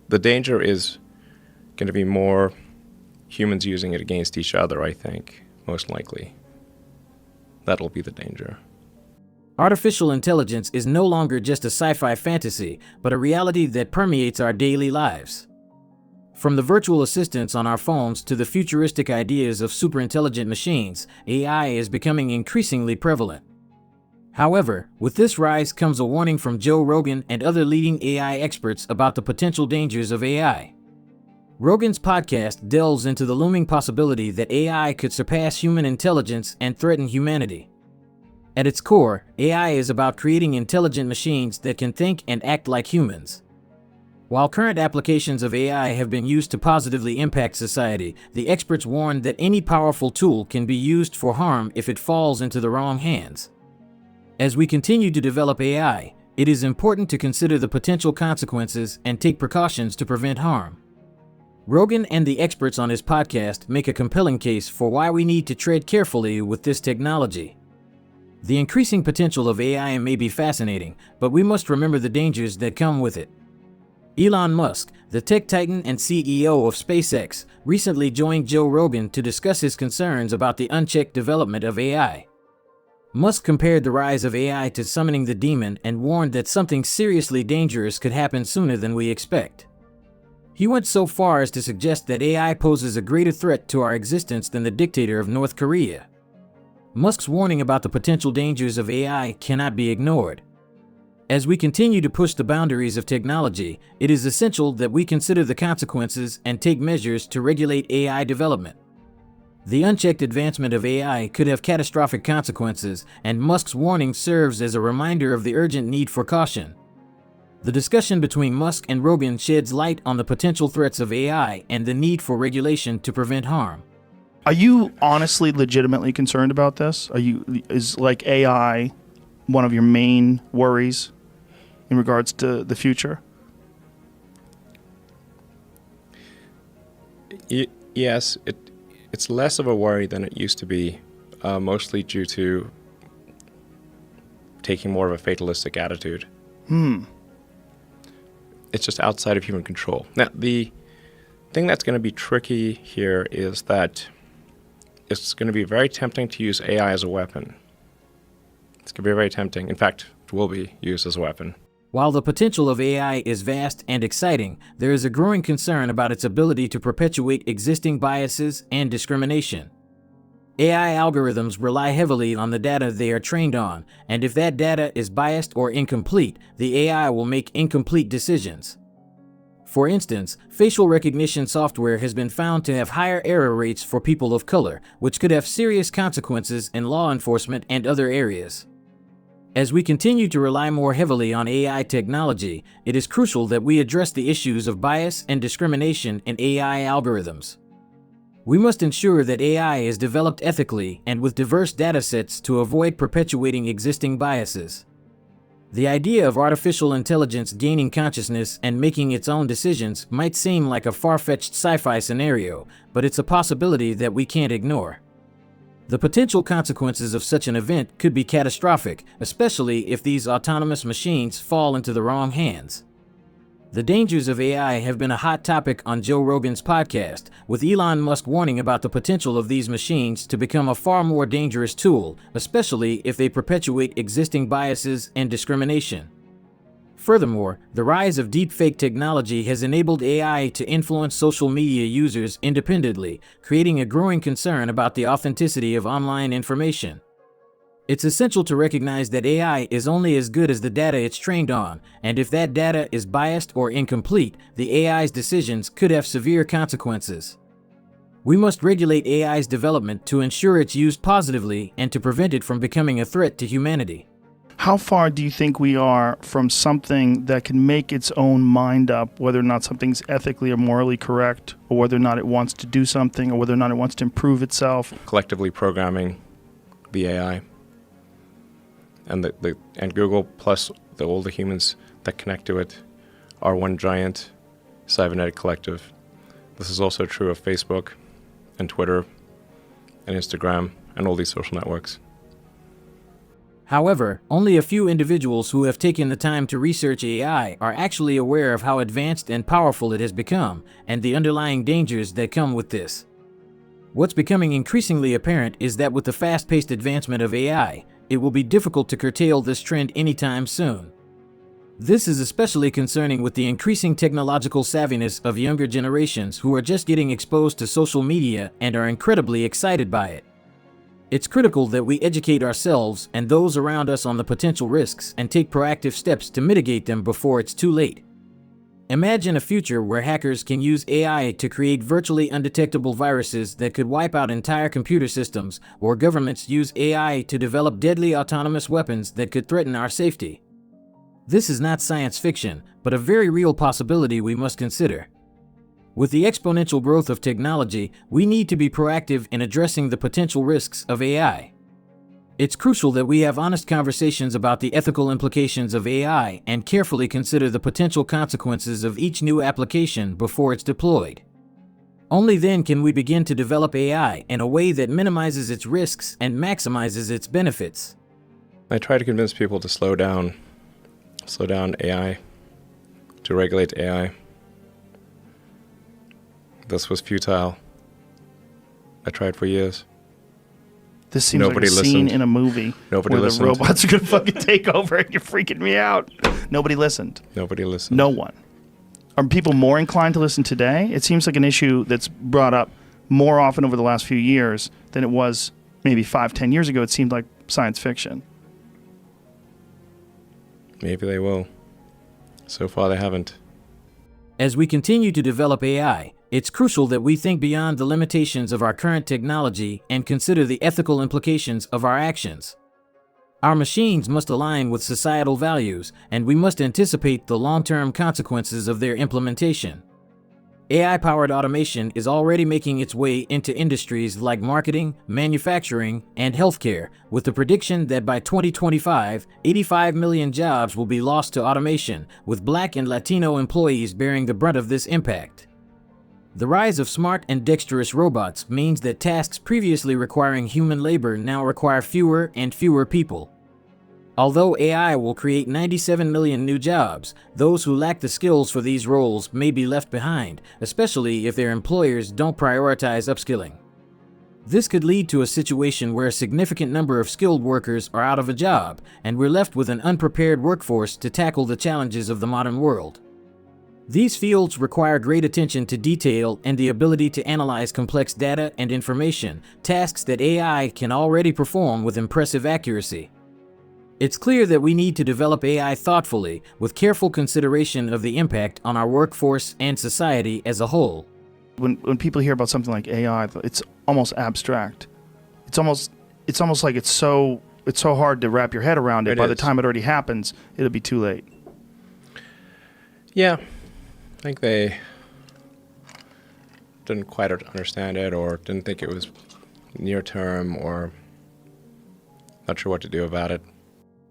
The danger is going to be more humans using it against each other, I think, most likely. That'll be the danger. Artificial intelligence is no longer just a sci-fi fantasy, but a reality that permeates our daily lives. From the virtual assistants on our phones to the futuristic ideas of superintelligent machines, AI is becoming increasingly prevalent. However, with this rise comes a warning from Joe Rogan and other leading AI experts about the potential dangers of AI. Rogan's podcast delves into the looming possibility that AI could surpass human intelligence and threaten humanity. At its core, AI is about creating intelligent machines that can think and act like humans. While current applications of AI have been used to positively impact society, the experts warn that any powerful tool can be used for harm if it falls into the wrong hands. As we continue to develop AI, it is important to consider the potential consequences and take precautions to prevent harm. Rogan and the experts on his podcast make a compelling case for why we need to tread carefully with this technology. The increasing potential of AI may be fascinating, but we must remember the dangers that come with it. Elon Musk, the tech titan and CEO of SpaceX, recently joined Joe Rogan to discuss his concerns about the unchecked development of AI. Musk compared the rise of AI to summoning the demon and warned that something seriously dangerous could happen sooner than we expect. He went so far as to suggest that AI poses a greater threat to our existence than the dictator of North Korea. Musk's warning about the potential dangers of AI cannot be ignored. As we continue to push the boundaries of technology, it is essential that we consider the consequences and take measures to regulate AI development. The unchecked advancement of AI could have catastrophic consequences, and Musk's warning serves as a reminder of the urgent need for caution. The discussion between Musk and Rogan sheds light on the potential threats of AI and the need for regulation to prevent harm. Are you honestly, legitimately concerned about this? Is like AI one of your main worries in regards to the future? Yes, it's less of a worry than it used to be, mostly due to taking more of a fatalistic attitude. It's just outside of human control. Now, the thing that's going to be tricky here is that it's going to be very tempting to use AI as a weapon. It's going to be very tempting. In fact, it will be used as a weapon. While the potential of AI is vast and exciting, there is a growing concern about its ability to perpetuate existing biases and discrimination. AI algorithms rely heavily on the data they are trained on, and if that data is biased or incomplete, the AI will make incomplete decisions. For instance, facial recognition software has been found to have higher error rates for people of color, which could have serious consequences in law enforcement and other areas. As we continue to rely more heavily on AI technology, it is crucial that we address the issues of bias and discrimination in AI algorithms. We must ensure that AI is developed ethically and with diverse datasets to avoid perpetuating existing biases. The idea of artificial intelligence gaining consciousness and making its own decisions might seem like a far-fetched sci-fi scenario, but it's a possibility that we can't ignore. The potential consequences of such an event could be catastrophic, especially if these autonomous machines fall into the wrong hands. The dangers of AI have been a hot topic on Joe Rogan's podcast, with Elon Musk warning about the potential of these machines to become a far more dangerous tool, especially if they perpetuate existing biases and discrimination. Furthermore, the rise of deepfake technology has enabled AI to influence social media users independently, creating a growing concern about the authenticity of online information. It's essential to recognize that AI is only as good as the data it's trained on, and if that data is biased or incomplete, the AI's decisions could have severe consequences. We must regulate AI's development to ensure it's used positively and to prevent it from becoming a threat to humanity. How far do you think we are from something that can make its own mind up, whether or not something's ethically or morally correct, or whether or not it wants to do something, or whether or not it wants to improve itself? Collectively programming the AI. And Google plus all the humans that connect to it are one giant cybernetic collective. This is also true of Facebook and Twitter and Instagram and all these social networks. However, only a few individuals who have taken the time to research AI are actually aware of how advanced and powerful it has become, and the underlying dangers that come with this. What's becoming increasingly apparent is that with the fast-paced advancement of AI, it will be difficult to curtail this trend anytime soon. This is especially concerning with the increasing technological savviness of younger generations who are just getting exposed to social media and are incredibly excited by it. It's critical that we educate ourselves and those around us on the potential risks and take proactive steps to mitigate them before it's too late. Imagine a future where hackers can use AI to create virtually undetectable viruses that could wipe out entire computer systems, or governments use AI to develop deadly autonomous weapons that could threaten our safety. This is not science fiction, but a very real possibility we must consider. With the exponential growth of technology, we need to be proactive in addressing the potential risks of AI. It's crucial that we have honest conversations about the ethical implications of AI and carefully consider the potential consequences of each new application before it's deployed. Only then can we begin to develop AI in a way that minimizes its risks and maximizes its benefits. I try to convince people to slow down AI, to regulate AI. This was futile. I tried for years. This seems Nobody like a scene listened. in a movie Nobody where listened. the robots are going to fucking take over and you're freaking me out. Nobody listened. Nobody listened. No one. Are people more inclined to listen today? It seems like an issue that's brought up more often over the last few years than it was maybe 5-10 years ago. It seemed like science fiction. Maybe they will. So far, they haven't. As we continue to develop AI, it's crucial that we think beyond the limitations of our current technology and consider the ethical implications of our actions. Our machines must align with societal values, and we must anticipate the long-term consequences of their implementation. AI-powered automation is already making its way into industries like marketing, manufacturing, and healthcare, with the prediction that by 2025, 85 million jobs will be lost to automation, with Black and Latino employees bearing the brunt of this impact. The rise of smart and dexterous robots means that tasks previously requiring human labor now require fewer and fewer people. Although AI will create 97 million new jobs, those who lack the skills for these roles may be left behind, especially if their employers don't prioritize upskilling. This could lead to a situation where a significant number of skilled workers are out of a job, and we're left with an unprepared workforce to tackle the challenges of the modern world. These fields require great attention to detail and the ability to analyze complex data and information, tasks that AI can already perform with impressive accuracy. It's clear that we need to develop AI thoughtfully, with careful consideration of the impact on our workforce and society as a whole. When people hear about something like AI, it's almost abstract. It's almost like it's so hard to wrap your head around it. By the time it already happens, it'll be too late. Yeah. I think they didn't quite understand it, or didn't think it was near term, or not sure what to do about it.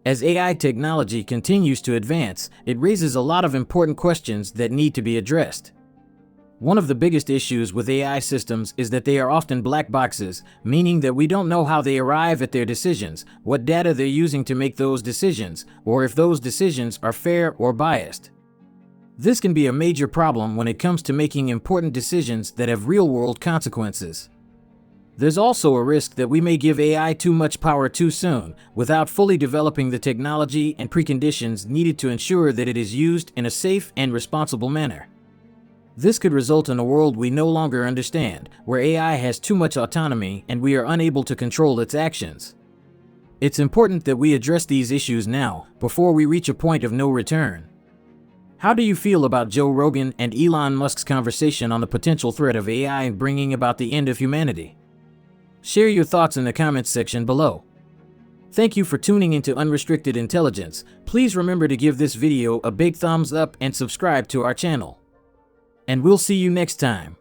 As AI technology continues to advance, it raises a lot of important questions that need to be addressed. One of the biggest issues with AI systems is that they are often black boxes, meaning that we don't know how they arrive at their decisions, what data they're using to make those decisions, or if those decisions are fair or biased. This can be a major problem when it comes to making important decisions that have real-world consequences. There's also a risk that we may give AI too much power too soon, without fully developing the technology and preconditions needed to ensure that it is used in a safe and responsible manner. This could result in a world we no longer understand, where AI has too much autonomy and we are unable to control its actions. It's important that we address these issues now, before we reach a point of no return. How do you feel about Joe Rogan and Elon Musk's conversation on the potential threat of AI bringing about the end of humanity? Share your thoughts in the comments section below. Thank you for tuning into Unrestricted Intelligence. Please remember to give this video a big thumbs up and subscribe to our channel. And we'll see you next time.